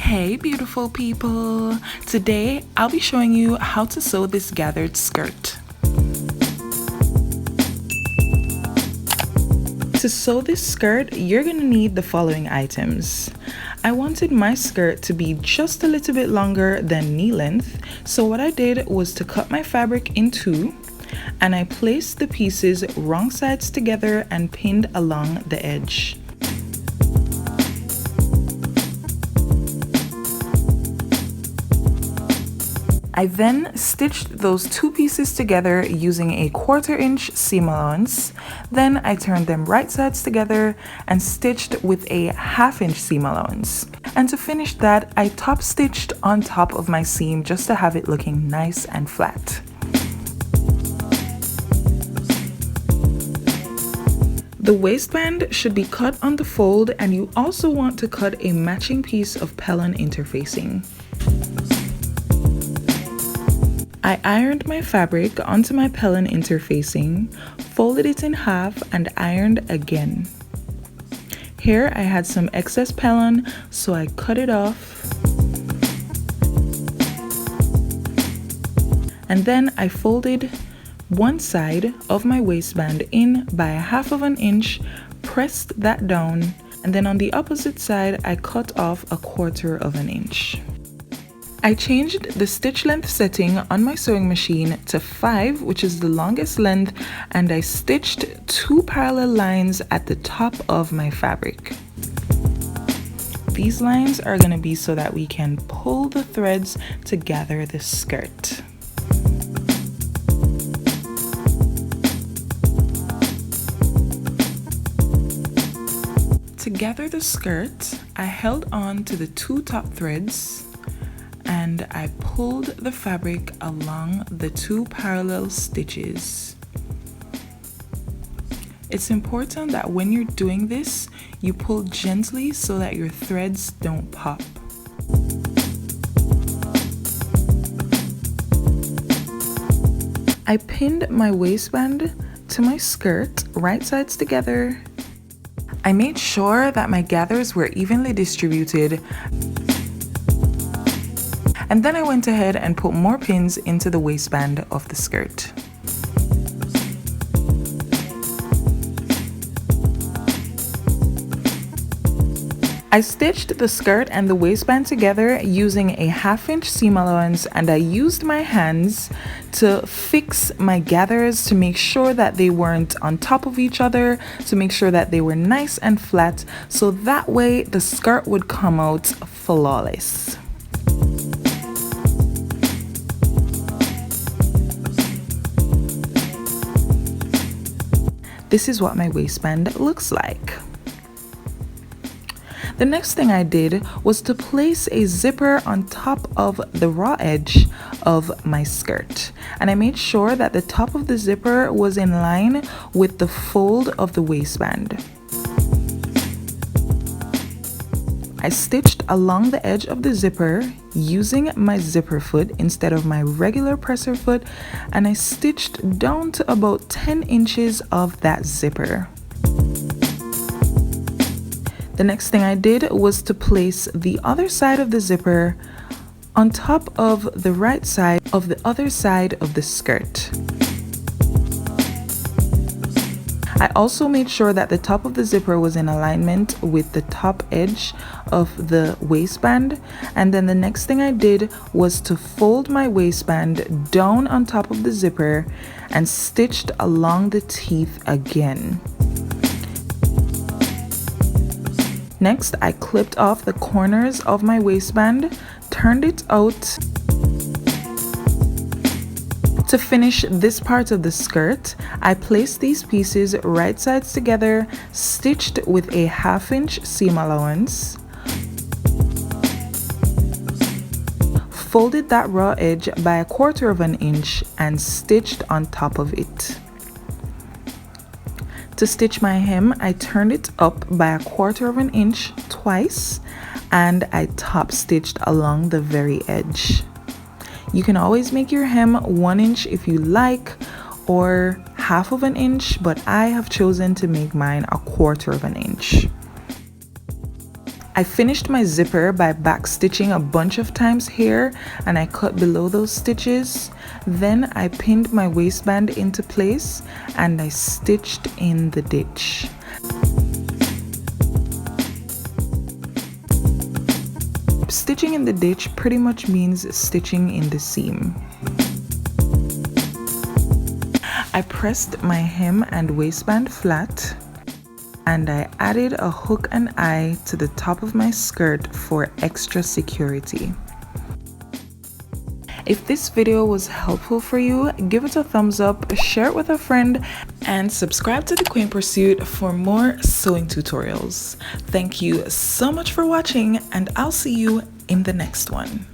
Hey beautiful people! Today I'll be showing you how to sew this gathered skirt. To sew this skirt, you're going to need the following items. I wanted my skirt to be just a little bit longer than knee length, so what I did was to cut my fabric in two, and I placed the pieces wrong sides together and pinned along the edge. I then stitched those two pieces together using a 1/4 inch seam allowance. Then I turned them right sides together and stitched with a 1/2 inch seam allowance. And to finish that, I top stitched on top of my seam just to have it looking nice and flat. The waistband should be cut on the fold, and you also want to cut a matching piece of pellon interfacing. I ironed my fabric onto my pellon interfacing, folded it in half, and ironed again. Here I had some excess pellon, so I cut it off. And then I folded one side of my waistband in by 1/2 inch, pressed that down, and then on the opposite side I cut off 1/4 inch. I changed the stitch length setting on my sewing machine to 5, which is the longest length, and I stitched 2 parallel lines at the top of my fabric. These lines are going to be so that we can pull the threads to gather the skirt. To gather the skirt, I held on to the 2 top threads and I pulled the fabric along the 2 parallel stitches. It's important that when you're doing this, you pull gently so that your threads don't pop. I pinned my waistband to my skirt, right sides together. I made sure that my gathers were evenly distributed. And then I went ahead and put more pins into the waistband of the skirt. I stitched the skirt and the waistband together using a 1/2 inch seam allowance, and I used my hands to fix my gathers to make sure that they weren't on top of each other, to make sure that they were nice and flat, so that way the skirt would come out flawless. This is what my waistband looks like. The next thing I did was to place a zipper on top of the raw edge of my skirt, and I made sure that the top of the zipper was in line with the fold of the waistband. I stitched along the edge of the zipper using my zipper foot instead of my regular presser foot, and I stitched down to about 10 inches of that zipper. The next thing I did was to place the other side of the zipper on top of the right side of the other side of the skirt. I also made sure that the top of the zipper was in alignment with the top edge of the waistband, and then the next thing I did was to fold my waistband down on top of the zipper and stitched along the teeth again. Next, I clipped off the corners of my waistband, turned it out. To finish this part of the skirt, I placed these pieces right sides together, stitched with a 1/2 inch seam allowance, folded that raw edge by 1/4 inch and stitched on top of it. To stitch my hem, I turned it up by 1/4 inch twice, and I top stitched along the very edge. You can always make your hem 1 inch if you like, or 1/2 inch, but I have chosen to make mine 1/4 inch. I finished my zipper by back stitching a bunch of times here, and I cut below those stitches. Then I pinned my waistband into place and I stitched in the ditch. Stitching in the ditch pretty much means stitching in the seam. I pressed my hem and waistband flat, and I added a hook and eye to the top of my skirt for extra security. If this video was helpful for you, give it a thumbs up, share it with a friend, and subscribe to the Quaint Pursuit for more sewing tutorials. Thank you so much for watching, and I'll see you in the next one.